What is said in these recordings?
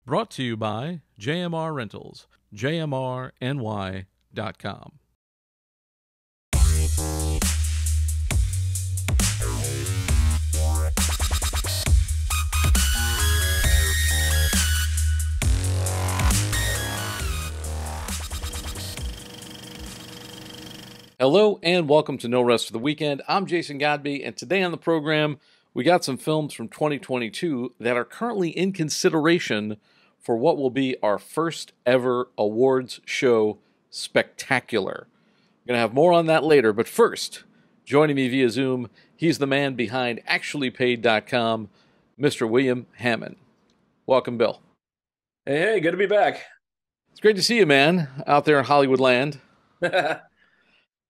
Brought to you by JMR Rentals, jmrny.com. Hello and welcome to No Rest for the Weekend. I'm Jason Godbey, and today on the program, we got some films from 2022 that are currently in consideration for what will be our first ever awards show spectacular. I'm going to have more on that later, but first, joining me via Zoom, he's the man behind actuallypaid.com, Mr. William Hammon. Welcome, Bill. Hey, good to be back. It's great to see you, man, out there in Hollywood land.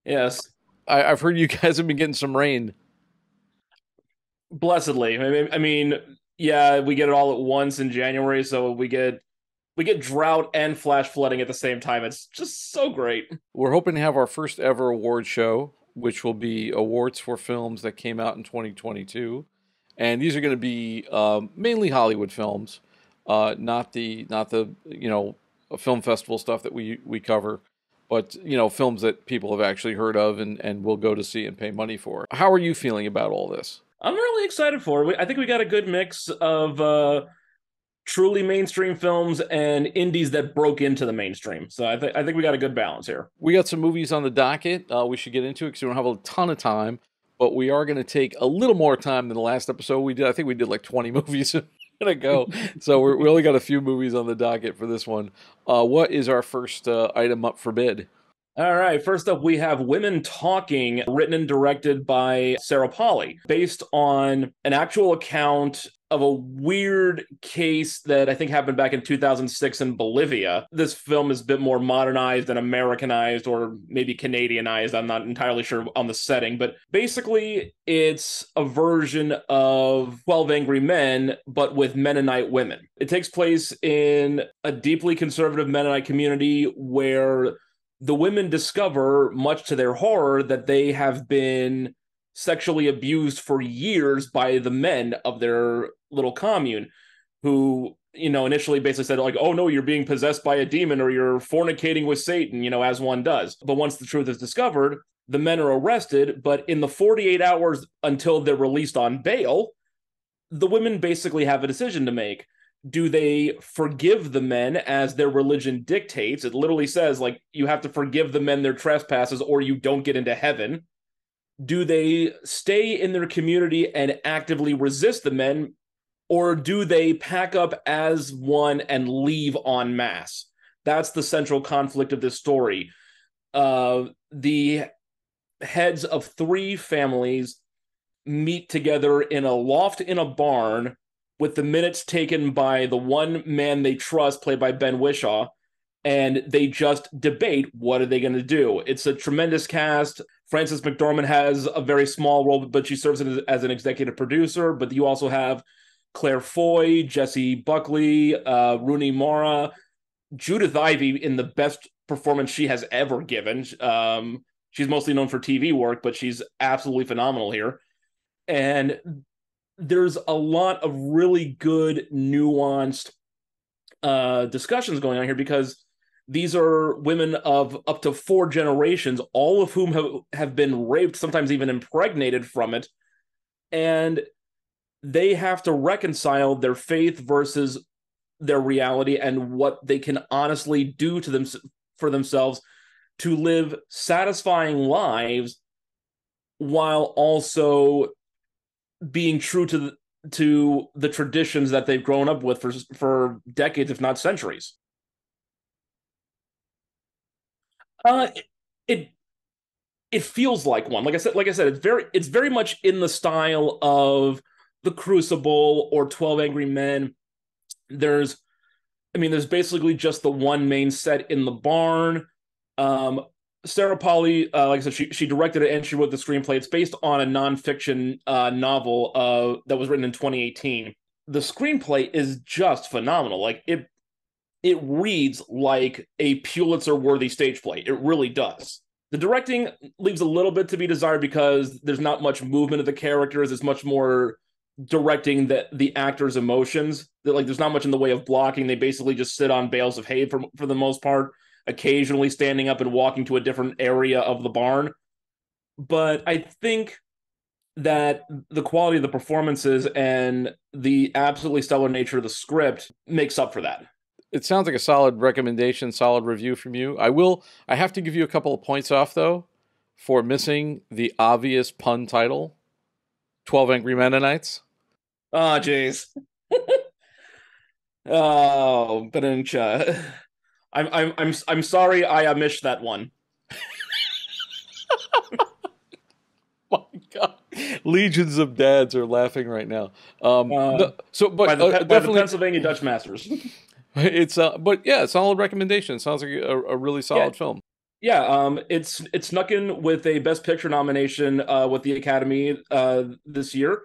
Yes, I've heard you guys have been getting some rain. blessedly. Yeah, we get it all at once in January, so we get drought and flash flooding at the same time. It's just so great. We're hoping to have our first ever award show, which will be awards for films that came out in 2022. And these are going to be mainly Hollywood films, not the film festival stuff that we cover, but films that people have actually heard of and will go to see and pay money for. How are you feeling about all this? I'm really excited for it. I think we got a good mix of truly mainstream films and indies that broke into the mainstream. So I think we got a good balance here. We got some movies on the docket we should get into because we don't have a ton of time, but we are going to take a little more time than the last episode we did. I think we did like 20 movies ago, so we only got a few movies on the docket for this one. What is our first item up for bid? All right, first up, we have Women Talking, written and directed by Sarah Polley, based on an actual account of a weird case that I think happened back in 2006 in Bolivia. This film is a bit more modernized and Americanized, or maybe Canadianized. I'm not entirely sure on the setting, but basically it's a version of 12 Angry Men, but with Mennonite women. It takes place in a deeply conservative Mennonite community where the women discover, much to their horror, that they have been sexually abused for years by the men of their little commune, who, initially basically said, like, oh no, you're being possessed by a demon or you're fornicating with Satan, as one does. But once the truth is discovered, the men are arrested, but in the 48 hours until they're released on bail, the women basically have a decision to make. Do they forgive the men as their religion dictates? It literally says, like, you have to forgive the men their trespasses or you don't get into heaven. Do they stay in their community and actively resist the men, or do they pack up as one and leave en masse? That's the central conflict of this story. The heads of three families meet together in a loft in a barn, with the minutes taken by the one man they trust, played by Ben Whishaw, and they just debate what are they going to do. It's a tremendous cast. Frances McDormand has a very small role, but she serves as an executive producer. But you also have Claire Foy, Jessie Buckley, Rooney Mara, Judith Ivey in the best performance she has ever given. She's mostly known for TV work, but she's absolutely phenomenal here. And there's a lot of really good, nuanced discussions going on here, because these are women of up to 4 generations, all of whom have been raped, sometimes even impregnated from it. And they have to reconcile their faith versus their reality and what they can honestly do to them for themselves to live satisfying lives while also being true to the traditions that they've grown up with for decades, if not centuries. It it feels like one. Like I said, it's very much in the style of The Crucible or 12 Angry Men. There's basically just the one main set in the barn. Sarah Polley, like I said, she directed it and she wrote the screenplay. It's based on a nonfiction novel that was written in 2018. The screenplay is just phenomenal. Like it reads like a Pulitzer-worthy stage play. It really does. The directing leaves a little bit to be desired because there's not much movement of the characters. It's much more directing the actors' emotions. Like there's not much in the way of blocking. They basically just sit on bales of hay for the most part, occasionally standing up and walking to a different area of the barn. But I think that the quality of the performances and the absolutely stellar nature of the script makes up for that. It sounds like a solid recommendation, solid review from you. I have to give you a couple of points off, though, for missing the obvious pun title, 12 Angry Mennonites. Oh, jeez. Oh, Benuncha. I'm sorry I missed that one. My God, legions of dads are laughing right now. By the Pennsylvania Dutch Masters. But yeah, solid recommendation. Sounds like a really solid film. Yeah, it's snuck in with a Best Picture nomination with the Academy this year.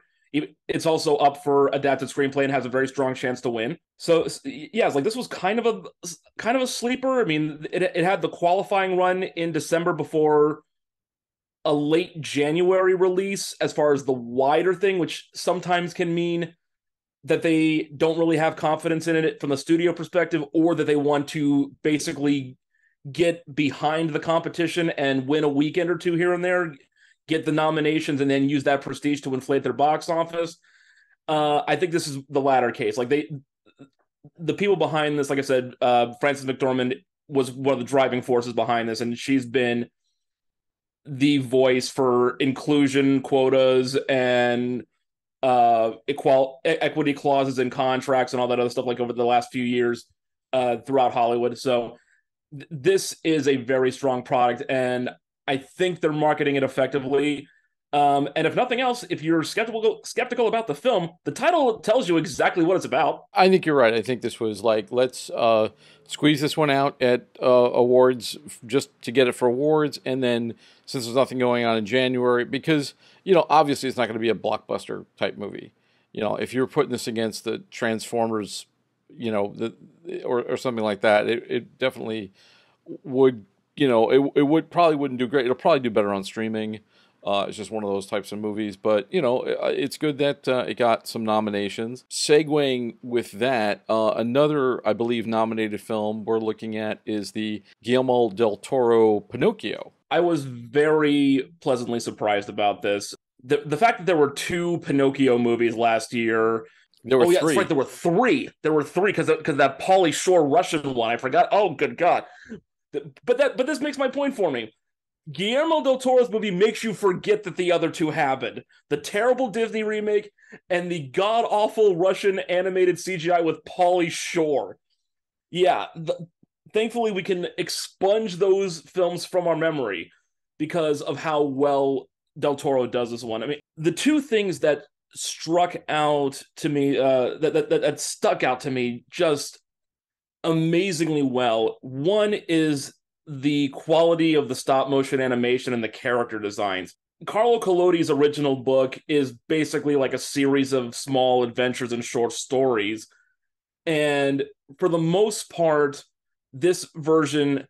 It's also up for adapted screenplay and has a very strong chance to win. So yeah, it's like this was kind of a sleeper. I mean, it had the qualifying run in December before a late January release as far as the wider thing, which sometimes can mean that they don't really have confidence in it from the studio perspective, or that they want to basically get behind the competition and win a weekend or two here and there, get the nominations, and then use that prestige to inflate their box office. I think this is the latter case. Like the people behind this, like I said, Frances McDormand was one of the driving forces behind this, and she's been the voice for inclusion quotas and equity clauses in contracts and all that other stuff, like over the last few years throughout Hollywood. So this is a very strong product, and I think they're marketing it effectively. And if nothing else, if you're skeptical about the film, the title tells you exactly what it's about. I think you're right. I think this was like, let's squeeze this one out at awards just to get it for awards, and then since there's nothing going on in January, because obviously it's not going to be a blockbuster type movie. If you're putting this against the Transformers, or something like that, it definitely would. It would probably wouldn't do great. It'll probably do better on streaming. It's just one of those types of movies, but it's good that it got some nominations. Segueing with that, another, I believe, nominated film we're looking at is the Guillermo del Toro Pinocchio. I was very pleasantly surprised about this. The fact that there were 2 Pinocchio movies last year. There were 3. That's right. There were 3. There were 3 because that Pauly Shore Russian one. I forgot. Oh, good God! But this makes my point for me. Guillermo del Toro's movie makes you forget that the other 2 happened. The terrible Disney remake and the god-awful Russian animated CGI with Pauly Shore. Yeah, thankfully we can expunge those films from our memory because of how well del Toro does this one. I mean, the 2 things that struck out to me, that stuck out to me just amazingly well. One is the quality of the stop motion animation and the character designs. Carlo Collodi's original book is basically like a series of small adventures and short stories. And for the most part, this version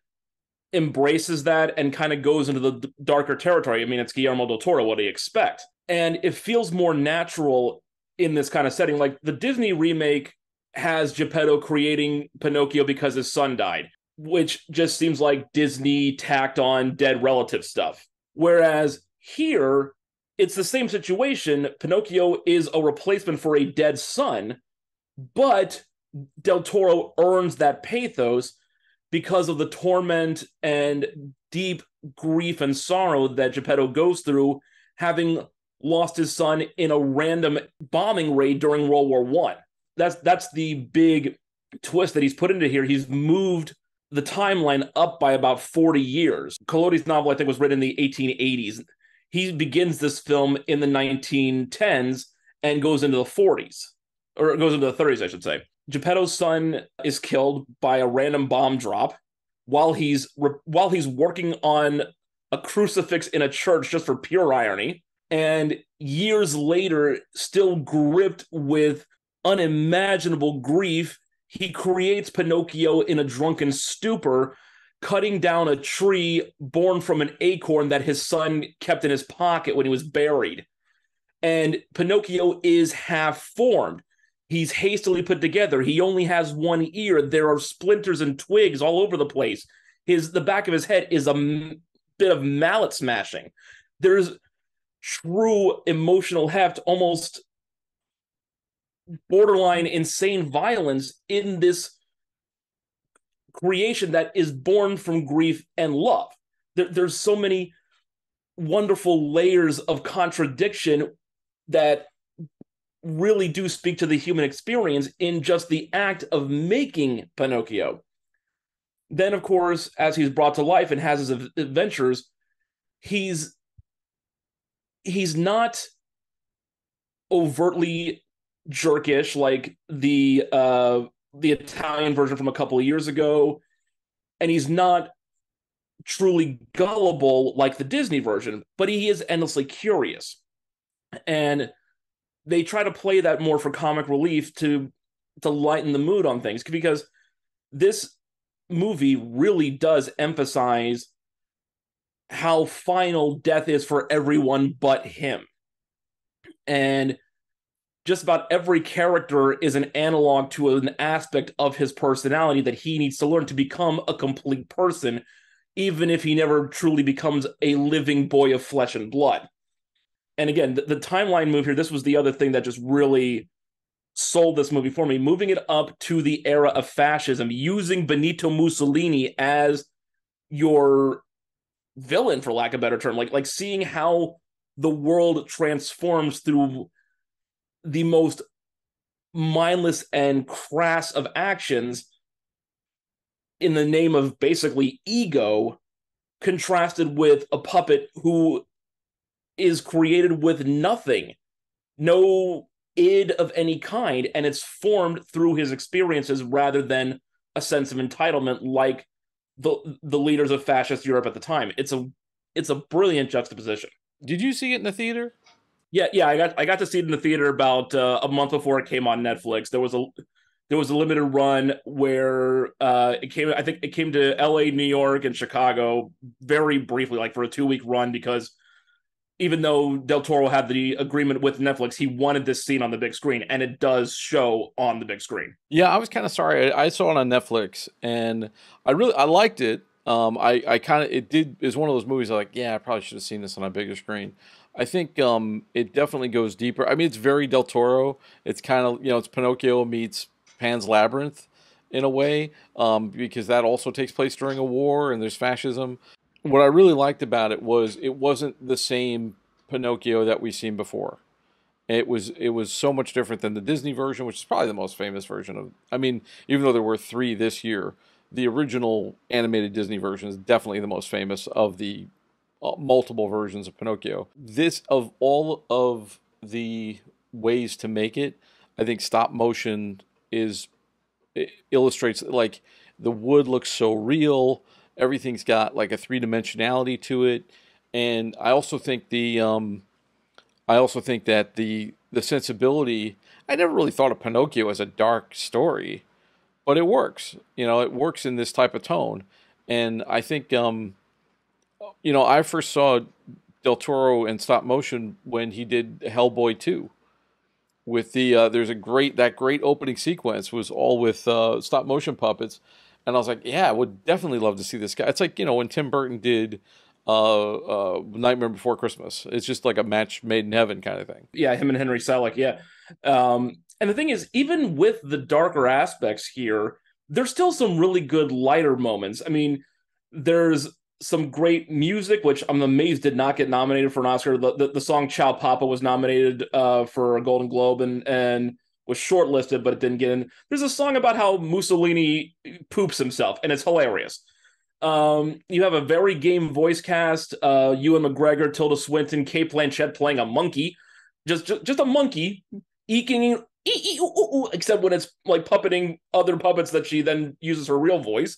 embraces that and kind of goes into the darker territory. I mean, it's Guillermo del Toro. What do you expect? And it feels more natural in this kind of setting. Like the Disney remake has Geppetto creating Pinocchio because his son died, which just seems like Disney tacked on dead relative stuff. Whereas here, it's the same situation. Pinocchio is a replacement for a dead son, but del Toro earns that pathos because of the torment and deep grief and sorrow that Geppetto goes through, having lost his son in a random bombing raid during World War I. That's the big twist that he's put into here. He's moved the timeline up by about 40 years. Collodi's novel, I think, was written in the 1880s. He begins this film in the 1910s and goes into the 40s, or goes into the 30s, I should say. Geppetto's son is killed by a random bomb drop while he's working on a crucifix in a church, just for pure irony. And years later, still gripped with unimaginable grief, he creates Pinocchio in a drunken stupor, cutting down a tree born from an acorn that his son kept in his pocket when he was buried. And Pinocchio is half formed. He's hastily put together. He only has one ear. There are splinters and twigs all over the place. The back of his head is a bit of mallet smashing. There's true emotional heft, almost borderline insane violence in this creation that is born from grief and love. There's so many wonderful layers of contradiction that really do speak to the human experience in just the act of making Pinocchio. Then, of course, as he's brought to life and has his adventures, he's not overtly jerkish like the Italian version from a couple of years ago, and he's not truly gullible like the Disney version, but he is endlessly curious. And they try to play that more for comic relief to lighten the mood on things, because this movie really does emphasize how final death is for everyone but him. And just about every character is an analog to an aspect of his personality that he needs to learn to become a complete person, even if he never truly becomes a living boy of flesh and blood. And again, the timeline move here, this was the other thing that just really sold this movie for me, moving it up to the era of fascism, using Benito Mussolini as your villain, for lack of a better term, like seeing how the world transforms through the most mindless and crass of actions in the name of basically ego, contrasted with a puppet who is created with nothing, no id of any kind, and it's formed through his experiences rather than a sense of entitlement like the leaders of fascist Europe at the time. It's a brilliant juxtaposition. Did you see it in the theater? Yeah, I got to see it in the theater about a month before it came on Netflix. There was a limited run where it came. I think it came to L.A., New York, and Chicago very briefly, like for a 2-week run, because even though Del Toro had the agreement with Netflix, he wanted this scene on the big screen, and it does show on the big screen. Yeah, I was kind of sorry. I saw it on Netflix, and I liked it. I kind of is one of those movies I probably should have seen this on a bigger screen. I think it definitely goes deeper. I mean, it's very Del Toro. It's kind of, it's Pinocchio meets Pan's Labyrinth in a way, because that also takes place during a war and there's fascism. What I really liked about it was it wasn't the same Pinocchio that we've seen before. It was so much different than the Disney version, which is probably the most famous version of. I mean, even though there were 3 this year, the original animated Disney version is definitely the most famous of the multiple versions of Pinocchio. This, of all of the ways to make it, I think stop motion illustrates, like, the wood looks so real. Everything's got like a 3-dimensionality to it, and I also think that the sensibility. I never really thought of Pinocchio as a dark story, but it works. It works in this type of tone, and I think I first saw Del Toro in stop motion when he did Hellboy 2. With there's that great opening sequence was all with stop motion puppets. And I was like, yeah, I would definitely love to see this guy. It's like, when Tim Burton did Nightmare Before Christmas. It's just like a match made in heaven kind of thing. Yeah, him and Henry Selick, yeah. And the thing is, even with the darker aspects here, there's still some really good lighter moments. I mean, there's some great music, which I'm amazed did not get nominated for an Oscar. The song Ciao Papa was nominated for a Golden Globe and was shortlisted, but it didn't get in. There's a song about how Mussolini poops himself, and it's hilarious. You have a very game voice cast: Ewan McGregor, Tilda Swinton, Kate Blanchett playing a monkey, just a monkey eking, except when it's like puppeting other puppets that she then uses her real voice.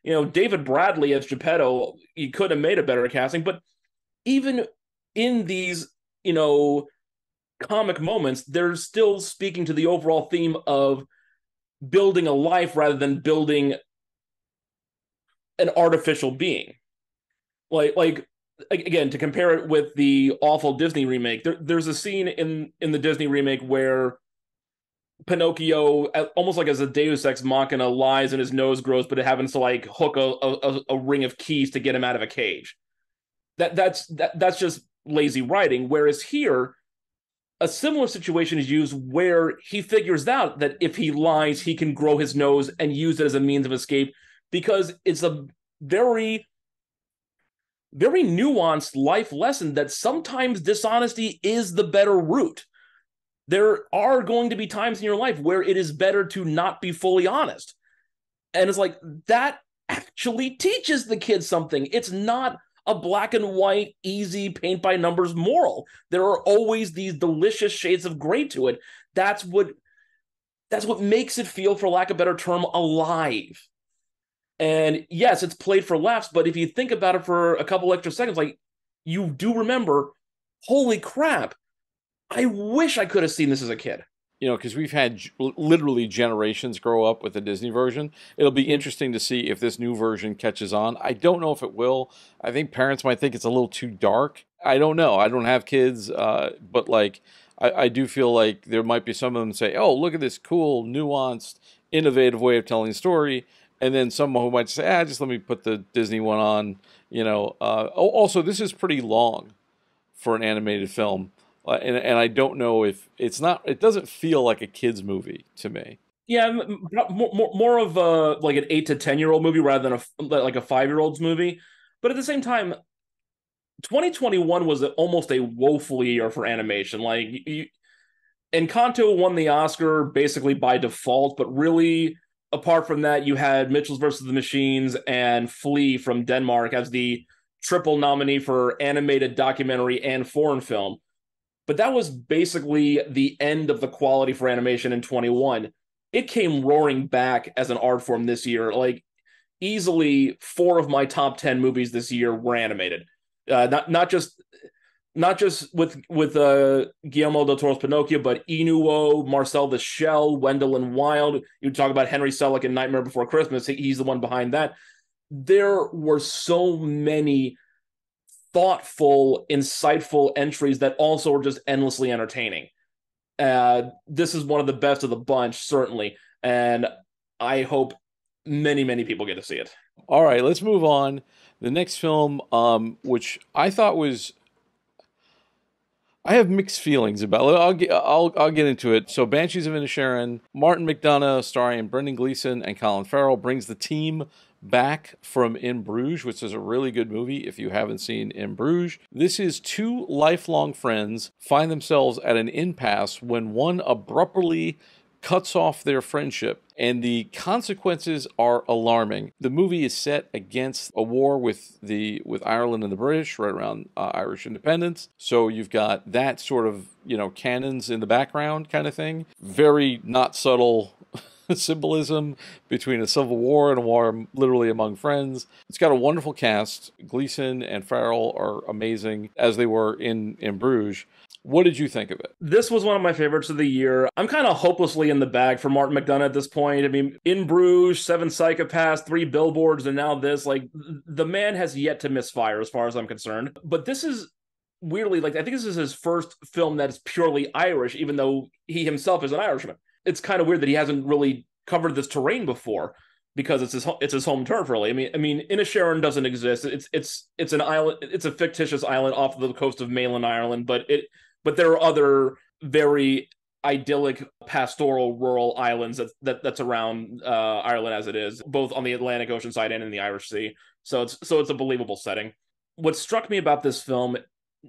David Bradley as Geppetto, he could have made a better casting, but even in these, comic moments, they're still speaking to the overall theme of building a life rather than building an artificial being. Like again, to compare it with the awful Disney remake, there's a scene in the Disney remake where Pinocchio, almost like as a Deus Ex Machina, lies and his nose grows, but it happens to like hook a ring of keys to get him out of a cage. That's just lazy writing. Whereas here, a similar situation is used where he figures out that if he lies, he can grow his nose and use it as a means of escape, because it's a very, very nuanced life lesson that sometimes dishonesty is the better route. There are going to be times in your life where it is better to not be fully honest. And it's like, that actually teaches the kids something. It's not a black and white, easy, paint by numbers moral. There are always these delicious shades of gray to it. That's what makes it feel, for lack of a better term, alive. And yes, it's played for laughs, but if you think about it for a couple extra seconds, like, you do remember, holy crap, I wish I could have seen this as a kid. You know, because we've had literally generations grow up with the Disney version. It'll be interesting to see if this new version catches on. I don't know if it will. I think parents might think it's a little too dark. I don't know. I don't have kids, but like, I do feel like there might be some of them say, "Oh, look at this cool, nuanced, innovative way of telling a story," and then someone who might say, just let me put the Disney one on. You know. Also, this is pretty long for an animated film. And I don't know if it's not. It doesn't feel like a kids movie to me. Yeah, more of a like an 8 to 10-year-old movie rather than like a 5-year-old's movie. But at the same time, 2021 was almost a woeful year for animation. Like, Encanto won the Oscar basically by default, but really, apart from that, you had Mitchell's versus the Machines and Flea from Denmark as the triple nominee for animated, documentary, and foreign film. But that was basically the end of the quality for animation in 21. It came roaring back as an art form this year. Like, easily 4 of my top 10 movies this year were animated. Not just with Guillermo del Toro's Pinocchio, but Inuo, Marcel the Shell, Wendell and Wild. You talk about Henry Selick in Nightmare Before Christmas. He's the one behind that. There were so many thoughtful, insightful entries that also are just endlessly entertaining. This is one of the best of the bunch, certainly, and I hope many, mmany people get to see it. All right, let's move on. The next film, which I thought was, I have mixed feelings about. I'll get into it. So, Banshees of Inisherin, Martin McDonagh, starring Brendan Gleeson and Colin Farrell, brings the team back from In Bruges, which is a really good movie if you haven't seen In Bruges. This is 2 lifelong friends find themselves at an impasse when one abruptly cuts off their friendship, and the consequences are alarming. The movie is set against a war with Ireland and the British, right around Irish independence. So you've got that sort of, cannons in the background kind of thing. Very not subtle symbolism between a civil war and a war literally among friends. It's got a wonderful cast. Gleeson and Farrell are amazing, as they were in Bruges. What did you think of it? This was one of my favorites of the year. I'm kind of hopelessly in the bag for Martin McDonagh at this point. I mean, In Bruges, 7 Psychopaths, 3 Billboards, and now this. Like, the man has yet to misfire as far as I'm concerned. But this is weirdly, like, I think this is his first film that's purely Irish, even though he himself is an Irishman. It's kind of weird that he hasn't really covered this terrain before, because it's his home turf, really. I mean, Inisherin doesn't exist. It's an island. It's a fictitious island off the coast of mainland Ireland, but there are other very idyllic, pastoral, rural islands that's around Ireland as it is, both on the Atlantic Ocean side and in the Irish Sea. So it's a believable setting. What struck me about this film,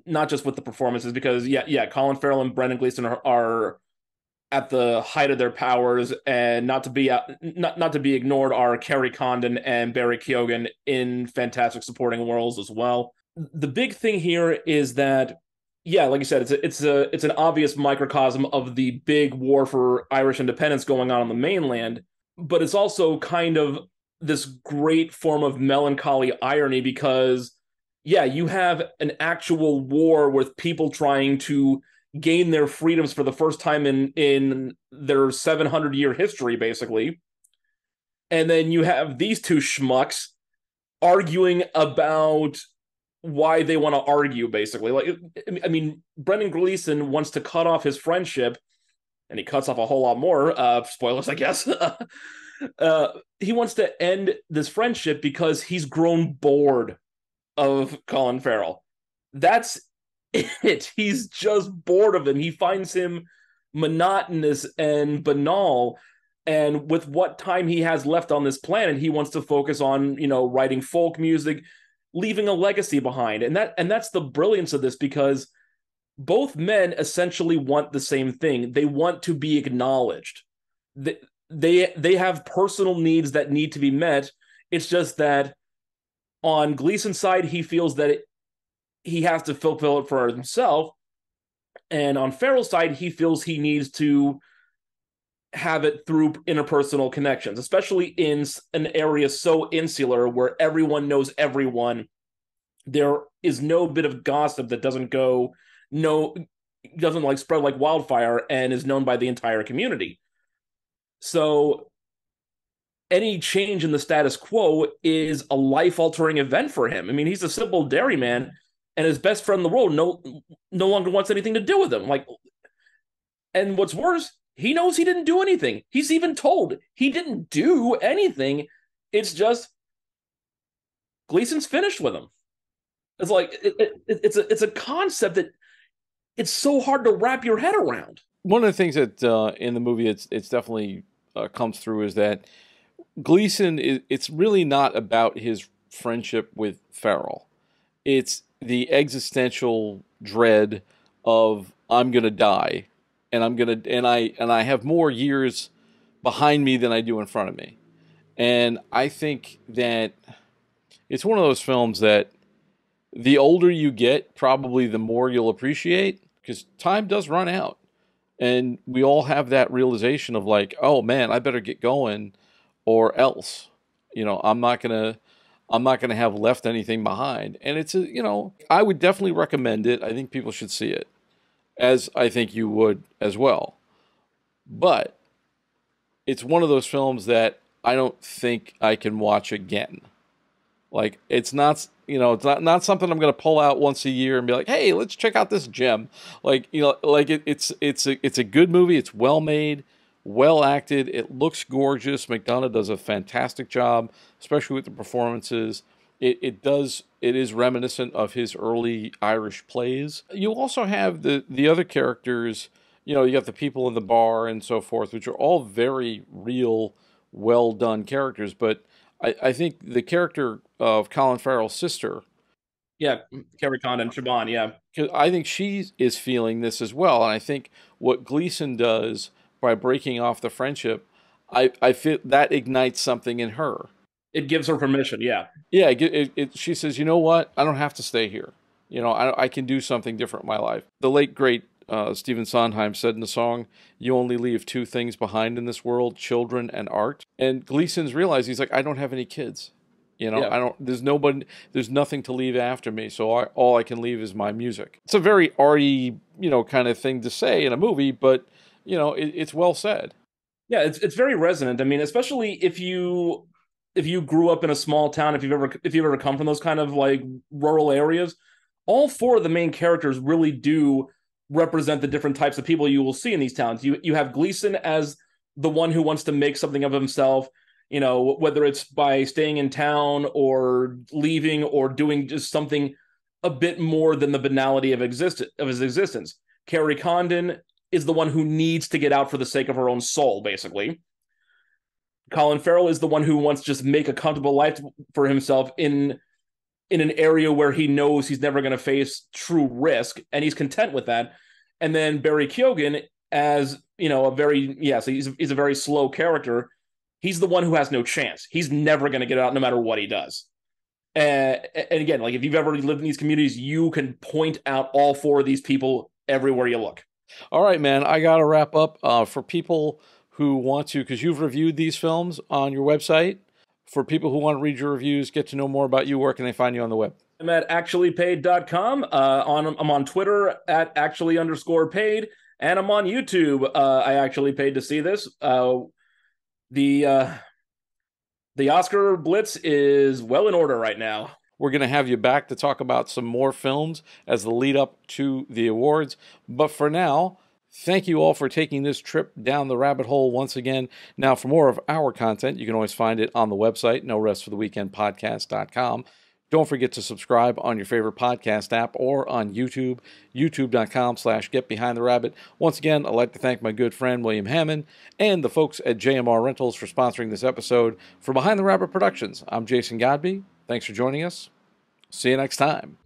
not just with the performances, because Colin Farrell and Brendan Gleeson are at the height of their powers, and not to be ignored are Kerry Condon and Barry Keoghan in fantastic supporting roles as well. The big thing here is that, like you said, it's an obvious microcosm of the big war for Irish independence going on the mainland, but it's also kind of this great form of melancholy irony, because you have an actual war with people trying to gain their freedoms for the first time in their 700-year history, basically. And then you have these 2 schmucks arguing about why they want to argue, basically. Like, I mean, Brendan Gleeson wants to cut off his friendship, and he cuts off a whole lot more. Spoilers, I guess. He wants to end this friendship because he's grown bored of Colin Farrell. That's it. He's just bored of him. He finds him monotonous and banal. And with what time he has left on this planet, he wants to focus on, writing folk music, leaving a legacy behind. And that's the brilliance of this, because both men essentially want the same thing. They want to be acknowledged. They have personal needs that need to be met. It's just that on Gleason's side, he feels that he has to fulfill it for himself. And on Farrell's side, he feels he needs to have it through interpersonal connections, especially in an area so insular where everyone knows everyone. There is no bit of gossip that doesn't like spread like wildfire and is known by the entire community. So any change in the status quo is a life-altering event for him. I mean, he's a simple dairyman, and his best friend in the world no longer wants anything to do with him. And what's worse, he knows he didn't do anything. He's even told he didn't do anything. It's just Gleason's finished with him. It's like it's a concept that it's so hard to wrap your head around. One of the things that in the movie it's definitely comes through is that Gleason it's really not about his friendship with Farrell. It's the existential dread of I'm gonna die, and I have more years behind me than I do in front of me, and I think that it's one of those films that the older you get, probably the more you'll appreciate, because time does run out. And we all have that realization of like, oh man, I better get going or else, I'm not going to have left anything behind. And I would definitely recommend it. I think people should see it, as I think you would as well. But it's one of those films that I don't think I can watch again. Like, it's not, it's not something I'm going to pull out once a year and be like, hey, let's check out this gem. Like, it's a good movie. It's well made, well acted. It looks gorgeous. McDonagh does a fantastic job, especially with the performances. It is reminiscent of his early Irish plays. You also have the other characters, you got the people in the bar and so forth, which are all very real, well done characters. But I think the character of Colin Farrell's sister, yeah, Kerry Condon, Siobhan, yeah, because I think she is feeling this as well, and I think what Gleason does by breaking off the friendship, I feel that ignites something in her. It gives her permission, yeah. Yeah, she says, you know what, I don't have to stay here. I can do something different in my life. The late great Stephen Sondheim said in the song, you only leave two things behind in this world, children and art. And Gleason's realized, he's like, I don't have any kids. Yeah. There's nothing to leave after me. So all I can leave is my music. It's a very arty, kind of thing to say in a movie, but it's well said. Yeah, it's very resonant. I mean, especially if you grew up in a small town, if you've ever come from those kind of like rural areas, all four of the main characters really do represent the different types of people you will see in these towns. You have Gleason as the one who wants to make something of himself, whether it's by staying in town or leaving or doing just something a bit more than the banality of his existence. Kerry Condon is the one who needs to get out for the sake of her own soul, basically. Colin Farrell is the one who wants to just make a comfortable life for himself in an area where he knows he's never going to face true risk, and he's content with that. And then Barry Keoghan, as he's a very slow character. He's the one who has no chance. He's never going to get out no matter what he does. And again, like if you've ever lived in these communities, you can point out all four of these people everywhere you look. All right, man, I got to wrap up. For people who want to, because you've reviewed these films on your website, for people who want to read your reviews, get to know more about you, where can they find you on the web? I'm at actuallypaid.com. I'm on Twitter at actually_paid, and I'm on YouTube. I actually paid to see this. The Oscar Blitz is well in order right now. We're going to have you back to talk about some more films as the lead up to the awards. But for now, thank you all for taking this trip down the rabbit hole once again. Now, for more of our content, you can always find it on the website, norestfortheweekendpodcast.com. Don't forget to subscribe on your favorite podcast app or on YouTube, youtube.com/getbehindtherabbit. Once again, I'd like to thank my good friend William Hammon and the folks at JMR Rentals for sponsoring this episode. For Behind the Rabbit Productions, I'm Jason Godbey. Thanks for joining us. See you next time.